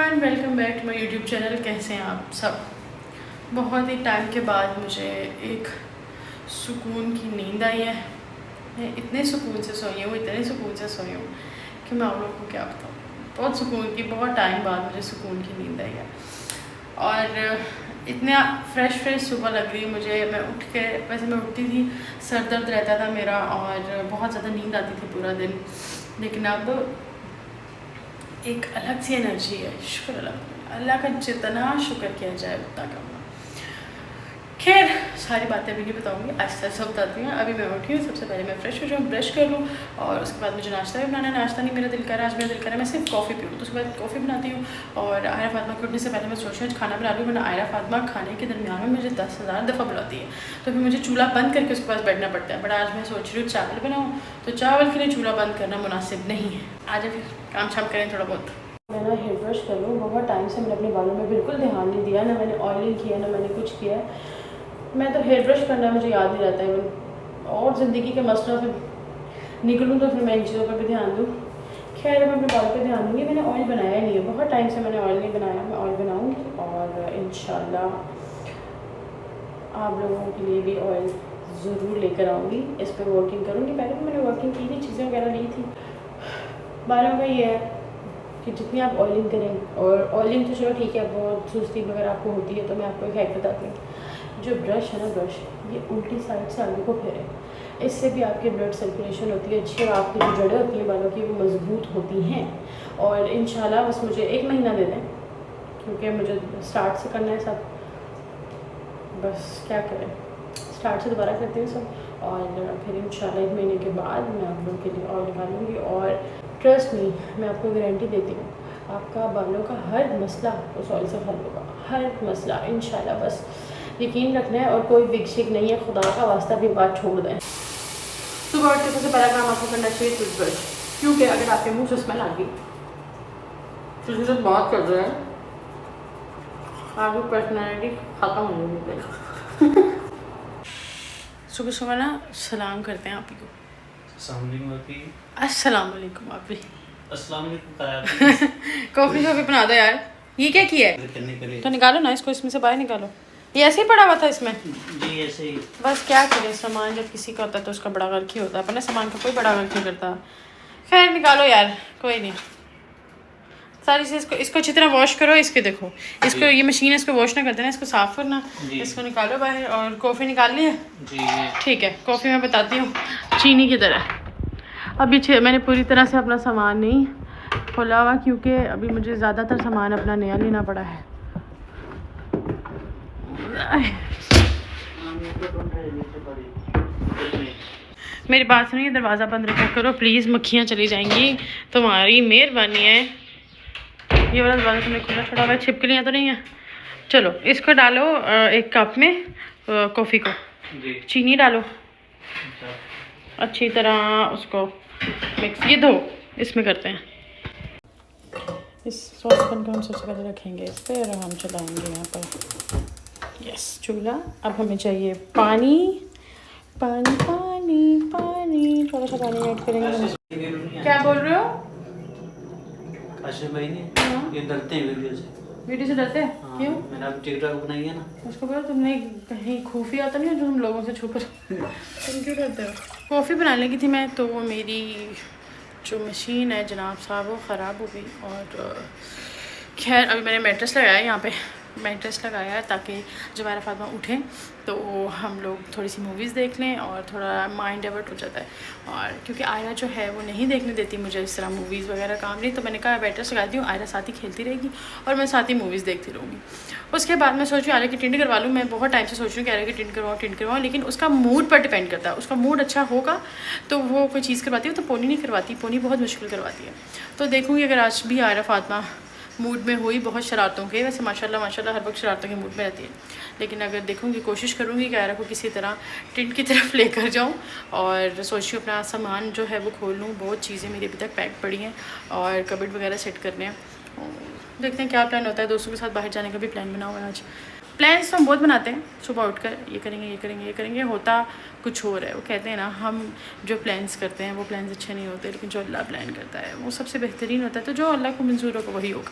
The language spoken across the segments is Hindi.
Everyone, welcome back to my YouTube channel. कैसे हैं आप सब। बहुत ही टाइम के बाद मुझे एक सुकून की नींद आई है। मैं इतने सुकून से सोई हूँ कि मैं आप लोगों को क्या बताऊँ। बहुत सुकून की, बहुत टाइम बाद मुझे सुकून की नींद आई है और इतना फ्रेश सुबह लग रही है मुझे। मैं उठ के, वैसे मैं उठती थी सर दर्द रहता था मेरा और बहुत ज़्यादा नींद आती थी पूरा दिन, लेकिन अब एक अलग सी एनर्जी है। शुक्र अल्लाह का, जितना शुक्र किया जाए उतना कम। खैर, सारी बातें अभी नहीं बताऊंगी, आहिस्ता आहिस्ता बताती हूँ। अभी मैं उठी हूँ, सबसे पहले मैं फ्रेश हो जाऊँ, ब्रश कर लूँ और उसके बाद मुझे नाश्ता भी बनाना है। नाश्ता नहीं मेरा दिल कर रहा है, आज मेरा दिल कर रहा है मैं सिर्फ कॉफ़ी पीऊँ, तो उसके बाद कॉफ़ी बनाती हूँ। और आयरा फातिमा को उठने से पहले मैं सोच रही हूँ खाना बना लूँ, वरना आयरा फातिमा खाने के दरमियान में मुझे 10,000 दफ़ा बुलाती है, तो फिर मुझे चूल्हा बंद करके उसके पास बैठना पड़ता है। बट आज मैं सोच रही हूँ चावल बनाऊँ, तो चावल के लिए चूल्हा बंद करना मुनासिब नहीं है। आज फिर काम शाम करें थोड़ा बहुत। मैं ना हेयर ब्रश कर लूँ। बहुत टाइम से मैंने अपने बालों में बिल्कुल ध्यान नहीं दिया, ना मैंने ऑयलिंग किया, ना मैंने कुछ किया। मैं तो हेयर ब्रश करना मुझे याद नहीं रहता है, और ज़िंदगी के मसलों से निकलूँ तो फिर मैं इन चीज़ों पर भी ध्यान दूँ। खैर, मैं अपने बालों पे ध्यान दूँगी। मैंने ऑयल बनाया नहीं है, बहुत टाइम से मैंने ऑयल नहीं बनाया। मैं ऑयल बनाऊँगी और इंशाल्लाह आप लोगों के लिए भी ऑयल ज़रूर लेकर आऊँगी। इस पर वर्किंग करूँगी। पहले भी मैंने वर्किंग की थी, चीज़ें वगैरह ली थी। बालों का ये है कि जितनी आप ऑयलिंग करें, और ऑयलिंग तो चलो ठीक है, बहुत सुस्ती वगैरह आपको होती है, तो मैं आपको एक हैक बताती हूँ। जो ब्रश है ना, ब्रश ये उल्टी साइड से आगे को फेरे, इससे भी आपकी ब्लड सर्कुलेशन होती है अच्छी, और आपकी जो जड़ें होती हैं बालों की वो मजबूत होती हैं। और इंशाल्लाह बस मुझे 1 महीना दे दें, क्योंकि मुझे स्टार्ट से करना है सब। बस क्या करें, स्टार्ट से दोबारा करते हैं सब, और फिर इंशाल्लाह 1 महीने के बाद मैं आप लोगों के लिए ऑयल निकालूँगी। और ट्रस्ट मी, मैं आपको गारंटी देती हूँ, आपका बालों का हर मसला उस ऑयल से हल होगा, हर मसला इंशाल्लाह। बस यकीन रखना है, और कोई विकसिक नहीं है, खुदा का वास्ता भी बात छोड़ दें। सुबह उठ के सबसे पहला काम आपको करना चाहिए टूथब्रश, क्योंकि अगर आपके मुँह से स्मेल आ गई तो जिससे बात कर रहे हैं आपकी पर्सनैलिटी ख़त्म हो गई। सुबह सुबह ना सलाम करते हैं आप ही को। अस्सलाम वालेकुम आप भी। कॉफ़ी शॉफ़ी बना दो यार। ये क्या किया है? तो निकालो ना इसको, इसमें से बाहर निकालो। ये ऐसे ही पड़ा हुआ था इसमें जी, ऐसे ही। बस क्या करें, सामान जब किसी का होता है तो उसका बड़ा गर्क ही होता है, अपने सामान का कोई बड़ा गर्क नहीं करता। खैर निकालो यार, कोई नहीं। सारी से इसको अच्छी तरह वॉश करो। इसके देखो, इसको ये मशीन है, इसको वॉश ना कर देना, इसको साफ़ करना। इसको निकालो बाहर। और कॉफ़ी निकाल ली है जी? ठीक है, कॉफ़ी मैं बताती हूँ चीनी की तरह। अभी मैंने पूरी तरह से अपना सामान नहीं खोला हुआ, क्योंकि अभी मुझे ज़्यादातर सामान अपना नया लेना पड़ा है। मेरी बात सुनिए, दरवाज़ा बंद रखा करो प्लीज़, मक्खियाँ चली जाएंगी, तुम्हारी मेहरबानी है। ये वाला दरवाज़ा तुमने खुला छोड़ा हुआ है, छिपकलियाँ तो नहीं है। चलो इसको डालो एक कप में कॉफ़ी को, चीनी डालो अच्छी तरह, उसको मिक्स। ये दो इसमें करते हैं। इस सॉसपैन को हम सबसे पहले रखेंगे इस पर, और हम चलाएंगे यहाँ पर यस चूल्हा। अब हमें चाहिए पानी पानी पानी पानी, थोड़ा सा पानी ऐड करेंगे। क्या बोल रहे हो? भाई ने ये डरते हैं वीडियो से डरते हैं? हाँ, क्यों? मैंने अब टिकटॉक बनाई है ना। उसको बोलो तुमने कहीं खुफिया तो नहीं है जो हम लोगों से छुप तुम क्यों डरते हो? कॉफ़ी बनाने लगी थी मैं, तो वो मेरी जो मशीन है जनाब साहब वो ख़राब हो गई। और खैर अभी मैंने मैट्रेस लगाया है, यहाँ पे मैट्रेस लगाया है ताकि जब आयरा फातिमा उठें तो हम लोग थोड़ी सी मूवीज़ देख लें और थोड़ा माइंड डाइवर्ट हो जाता है। और क्योंकि आयरा जो है वो नहीं देखने देती मुझे इस तरह मूवीज़ वगैरह काम नहीं, तो मैंने कहा मैट्रेस लगा दी हूँ, आयरा साथ ही खेलती रहेगी और मैं साथ ही मूवीज़ देखती रहूँगी। उसके बाद मैं सोच रही हूँ आयरा की टिंड करवा लूँ। मैं बहुत टाइम से सोच रही हूँ कि आयरा की टिंड करवाऊँ, लेकिन उसका मूड पर डिपेंड करता है। उसका मूड अच्छा होगा तो वो कोई चीज़ करवाती है, तो पोनी नहीं करवाती, पोनी बहुत मुश्किल करवाती है। तो देखूँगी अगर आज भी आयरा फातिमा मूड में हुई, बहुत शरारतों के, वैसे माशाल्लाह हर वक्त शरारतों के मूड में रहती है, लेकिन अगर देखूँगी कोशिश करूँगी कि आयरा को किसी तरह टिंट की तरफ लेकर जाऊँ। और सोचिए अपना सामान जो है वो खोल लूँ। बहुत चीज़ें मेरी अभी तक पैक पड़ी हैं और कबर्ड वगैरह सेट करने हैं। देखते हैं क्या प्लान होता है। दोस्तों के साथ बाहर जाने का भी प्लान बना हुआ है आज। प्लान्स तो हम बहुत बनाते हैं, सुबह उठकर ये करेंगे ये करेंगे ये करेंगे, होता कुछ और है। वो कहते हैं ना, हम जो प्लान्स करते हैं वो प्लान्स अच्छे नहीं होते, लेकिन जो अल्लाह प्लान करता है वो सबसे बेहतरीन होता है। तो जो अल्लाह को मंजूर होगा वही होगा।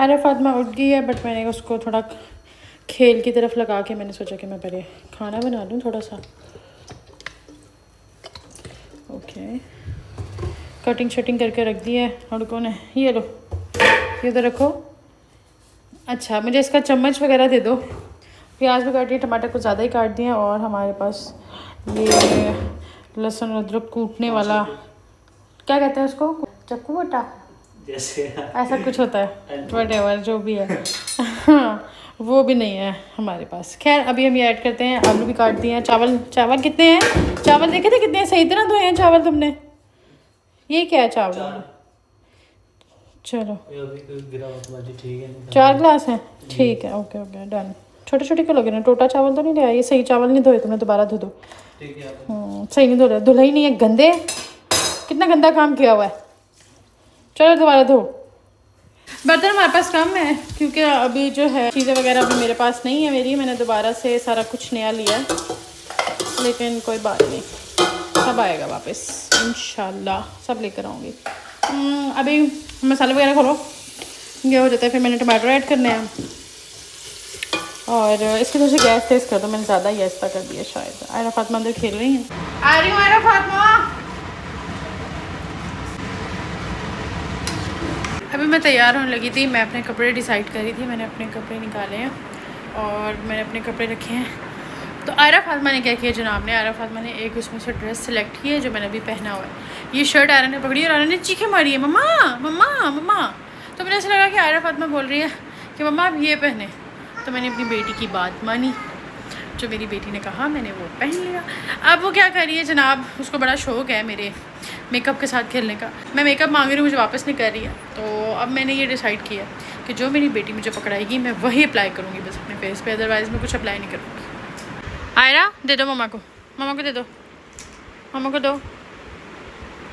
अरे फातिमा उठ गई है, बट मैंने उसको थोड़ा खेल की तरफ लगा के मैंने सोचा कि मैं पहले खाना बना लूँ थोड़ा सा। ओके, कटिंग शटिंग करके रख दी है। और कौन है, ये लो, ये तो रखो। अच्छा, मुझे इसका चम्मच वगैरह दे दो। प्याज भी काट दिए, टमाटर को ज़्यादा ही काट दिए। और हमारे पास ये लहसुन अदरक कूटने वाला, क्या कहते हैं उसको, चक्कू बटा जैसे ऐसा कुछ होता है, वटेवर जो भी है। हाँ, वो भी नहीं है हमारे पास। खैर अभी हम ये ऐड करते हैं। आलू भी काट दिए हैं। चावल, चावल कितने हैं, चावल देखे थे कितने हैं, सही तरह धोए हैं चावल तुमने। ये क्या है चावल, चलो ठीक है, 4 गिलास हैं, ठीक है, ओके ओके डन। छोटे छोटे क्यों लगे ना, टोटा चावल तो नहीं लिया, ये सही चावल नहीं धोए तुमने, दोबारा धो दो। सही नहीं धो रहे, धुला ही नहीं है, गंदे, कितना गंदा काम किया हुआ है। चलो दोबारा धो। बर्तन हमारे पास कम है क्योंकि अभी जो है चीज़ें वगैरह अभी मेरे पास नहीं है मेरी, मैंने दोबारा से सारा कुछ नया लिया है। लेकिन कोई बात नहीं, सब आएगा वापस इंशाल्लाह, सब लेकर आऊँगी। अभी मसाले वगैरह खोलो, ये हो जाता है, फिर मैंने टमाटर ऐड करने हैं। और इसकी थोड़ी सी गैस तेज़ कर दो, मैंने ज़्यादा ही ऐसा कर दिया शायद। आयरा फातिमा अंदर खेल रही हैं, आ रही हूँ आयरा फातिमा। अभी मैं तैयार होने लगी थी, मैं अपने कपड़े डिसाइड कर रही थी। मैंने अपने कपड़े निकाले हैं और मैंने अपने कपड़े रखे हैं। तो आयरा फातिमा ने क्या किया जनाब ने, आयरा फातिमा ने एक उसमें से ड्रेस सेलेक्ट की है जो मैंने अभी पहना हुआ है। ये शर्ट आयरा ने पकड़ी और आयरा ने चीखें मारी है, मम्मा मम्मा मम्मा। तो मुझे ऐसा लगा कि आयरा फातिमा बोल रही है कि मम्मा आप ये पहने। तो मैंने अपनी बेटी की बात मानी, जो मेरी बेटी ने कहा मैंने वो पहन लिया। अब वो क्या कर रही है जनाब, उसको बड़ा शौक़ है मेरे मेकअप के साथ खेलने का। मैं मेकअप मांग रही हूँ, मुझे वापस नहीं कर रही है। तो अब मैंने ये डिसाइड किया कि जो मेरी बेटी मुझे पकड़ाएगी मैं वही अप्लाई करूँगी बस अपने फेस पे, अदरवाइज़ मैं कुछ अप्लाई नहीं करूँगी। आयरा दे दो मम्मा को, मम्मा को दे दो, मम्मा को दो।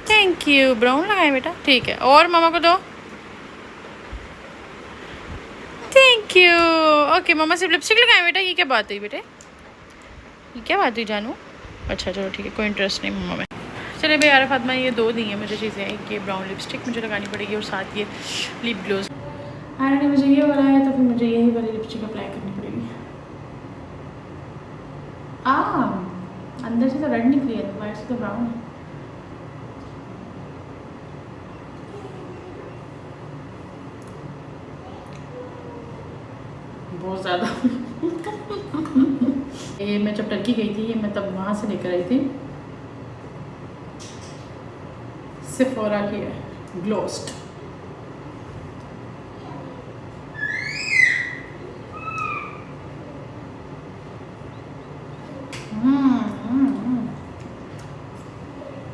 थैंक यू, ब्राउन लगाए बेटा, ठीक है। और मम्मा को दो, थैंक यू। ओके, मम्मा सिर्फ लिपस्टिक लगाए बेटा, ये क्या बात हुई बेटे, ये क्या बात हुई जानू। अच्छा चलो ठीक है, कोई इंटरेस्ट नहीं मम्मा में। चले भाई आयरा फातिमा ये 2 दी हैं मुझे चीज़ें, एक ये ब्राउन लिपस्टिक मुझे लगानी पड़ेगी और साथ ये लिप ग्लोज। आयरा ने मुझे ये बोला है तो फिर मुझे यही वाली लिपस्टिक अप्लाई करनी पड़ेगी। अंदर से तो रेड निकली है, बाहर से तो ब्राउन है। बहुत ज़्यादा। ये मैं जब टर्की गई थी, ये मैं तब वहाँ से लेकर आई थी, सेफोरा की है, ग्लोस्ट।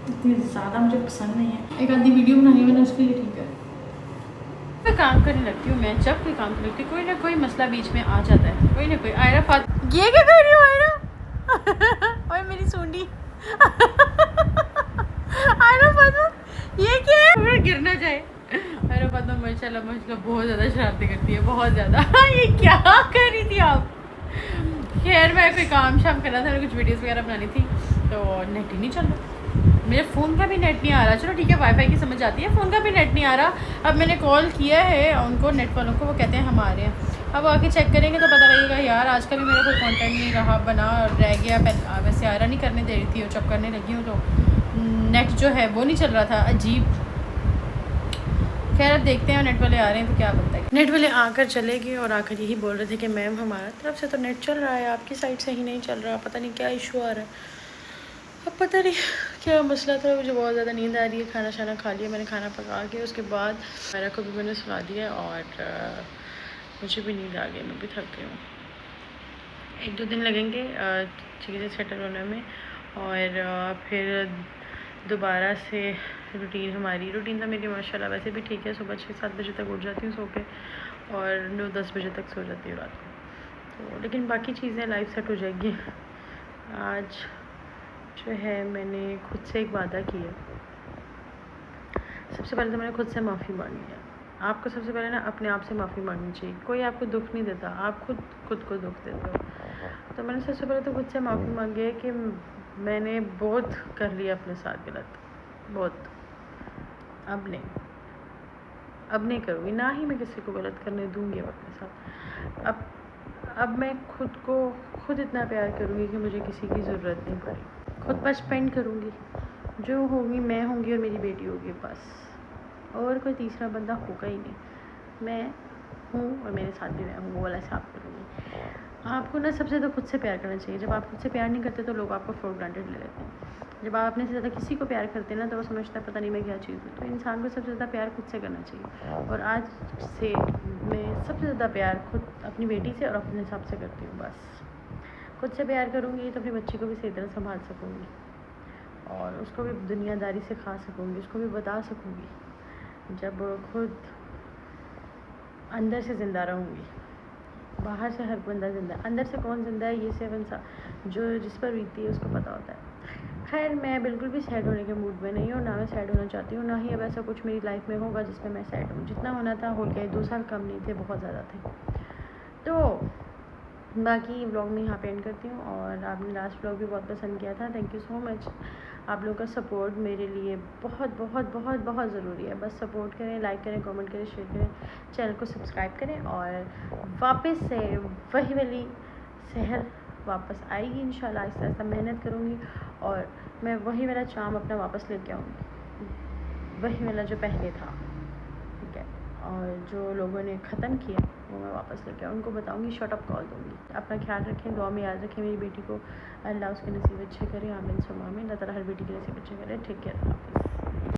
इतनी ज़्यादा मुझे पसंद नहीं है, एक आधी वीडियो बनानी मैंने उसके लिए, ठीक है। मैं काम करने लगती हूँ, मैं जब कोई काम करने लगती हूँ कोई ना कोई मसला बीच में आ जाता है, कोई ना कोई। आयरा फातिमा ये क्या कर रही हो आयरा, ओए मेरी सूंडी। आयरा फातिमा ये क्या है, गिरना जाए। आयरा फातिमा माशाल्लाह माशाल्लाह बहुत ज़्यादा शरारतें करती है, बहुत ज़्यादा। ये क्या कर रही थी आप। खैर मैं कोई काम शाम करना था, कुछ वीडियोस वगैरह बनानी थी, तो नेट ही नहीं चल रहा, मेरे फ़ोन का भी नेट नहीं आ रहा। चलो ठीक है, वाईफाई की समझ आती है, फ़ोन का भी नेट नहीं आ रहा। अब मैंने कॉल किया है उनको, नेट वालों को, वो कहते हैं हम आ रहे हैं। अब आके चेक करेंगे तो पता लगेगा यार आज का भी मेरा कोई कंटेंट नहीं रहा, बना रह गया। वैसे आयरा नहीं करने दे रही थी और जब करने लगी हूँ तो नेट जो है वो नहीं चल रहा था, अजीब। खैर अब देखते हैं, नेट वाले आ रहे हैं तो क्या बनता है। नेट वाले आकर चले गए और आकर यही बोल रहे थे कि मैम हमारा तरफ से तो नेट चल रहा है, आपकी साइड से ही नहीं चल रहा, पता नहीं क्या इशू आ रहा है। अब पता नहीं क्या मसला था, मुझे बहुत ज़्यादा नींद आ रही है। खाना शाना खा लिया मैंने, खाना पका के उसके बाद मेरा को भी मैंने सुला दिया और मुझे भी नींद आ गई, मैं भी थक गई हूँ। 1-2 दिन लगेंगे चीज़ें सेटल होने में और फिर दोबारा से रूटीन तो मेरी माशाल्लाह वैसे भी ठीक है। सुबह 6-7 बजे तक उठ जाती हूँ सो के और 9-10 बजे तक सो जाती हूँ रात को, तो लेकिन बाकी चीज़ें लाइफ सेट हो जाएगी। आज जो है मैंने खुद से एक वादा किया, सबसे पहले तो मैंने खुद से माफ़ी मांगी है। आपको सबसे पहले ना अपने आप से माफ़ी मांगनी चाहिए, कोई आपको दुख नहीं देता, आप खुद को दुख देते हो। तो मैंने सबसे पहले तो खुद से माफ़ी मांगी है कि मैंने बहुत कर लिया अपने साथ गलत, बहुत, अब नहीं। अब नहीं करूँगी, ना ही मैं किसी को गलत करने दूँगी अब अपने साथ। अब मैं खुद इतना प्यार करूँगी कि मुझे किसी की ज़रूरत नहीं पड़ेगी। खुद पर स्पेंड करूँगी, जो होगी मैं होंगी और मेरी बेटी होगी बस, और कोई तीसरा बंदा होगा ही नहीं। मैं हूँ और मेरे साथ भी मैं हूँ, वो वाला हिसाब करूँगी। आपको ना सबसे ज़्यादा खुद से प्यार करना चाहिए। जब आप खुद से प्यार नहीं करते तो लोग आपको फॉर ग्रांटेड ले लेते हैं। जब आप अपने से ज़्यादा किसी को प्यार करते हैं ना तो वो समझता है पता नहीं मैं क्या चीज़ हूँ। तो इंसान को सबसे ज़्यादा प्यार खुद से करना चाहिए। और आज से मैं सबसे ज़्यादा प्यार खुद अपनी बेटी से और अपने हिसाब से करती हूँ। बस खुद से प्यार करूँगी तो अपनी बच्ची को भी सही तरह संभाल सकूँगी और उसको भी दुनियादारी सिखा सकूँगी, उसको भी बता सकूँगी। जब खुद अंदर से ज़िंदा रहूँगी, बाहर से हर बंदा ज़िंदा, अंदर से कौन ज़िंदा है ये सिर्फ इंसान जो जिस पर बीतती है उसको पता होता है। खैर मैं बिल्कुल भी सैड होने के मूड में नहीं हूँ, ना मैं सैड होना चाहती हूँ, ना ही अब ऐसा कुछ मेरी लाइफ में होगा जिसमें मैं सैड हूँ। जितना होना था हो गया, 2 साल कम नहीं थे, बहुत ज़्यादा थे। तो बाकी व्लॉग में यहाँ पे एंड करती हूँ। और आपने लास्ट व्लॉग भी बहुत पसंद किया था, थैंक यू सो मच। आप लोगों का सपोर्ट मेरे लिए बहुत बहुत बहुत बहुत ज़रूरी है। बस सपोर्ट करें, लाइक करें, कमेंट करें, शेयर करें, चैनल को सब्सक्राइब करें। और वापस से वही वाली शहर वापस आएगी इंशाल्लाह। आहिस्ता आहिस्ता मेहनत करूँगी और मैं वही वाला चार्म अपना वापस लेके आऊँगी, वही वाला जो पहले था, ठीक है। और जो लोगों ने ख़त्म किया वो मैं वापस लेके उनको बताऊँगी, शॉर्ट अप कॉल दूँगी। अपना ख्याल रखें, दुआ में याद रखें मेरी बेटी को। अल्लाह उसके नसीब अच्छे करे, आमीन सुम्मा आमीन। अल्लाह ताला हर बेटी के नसीब अच्छे करे। टेक केयर, हाफ़िज़।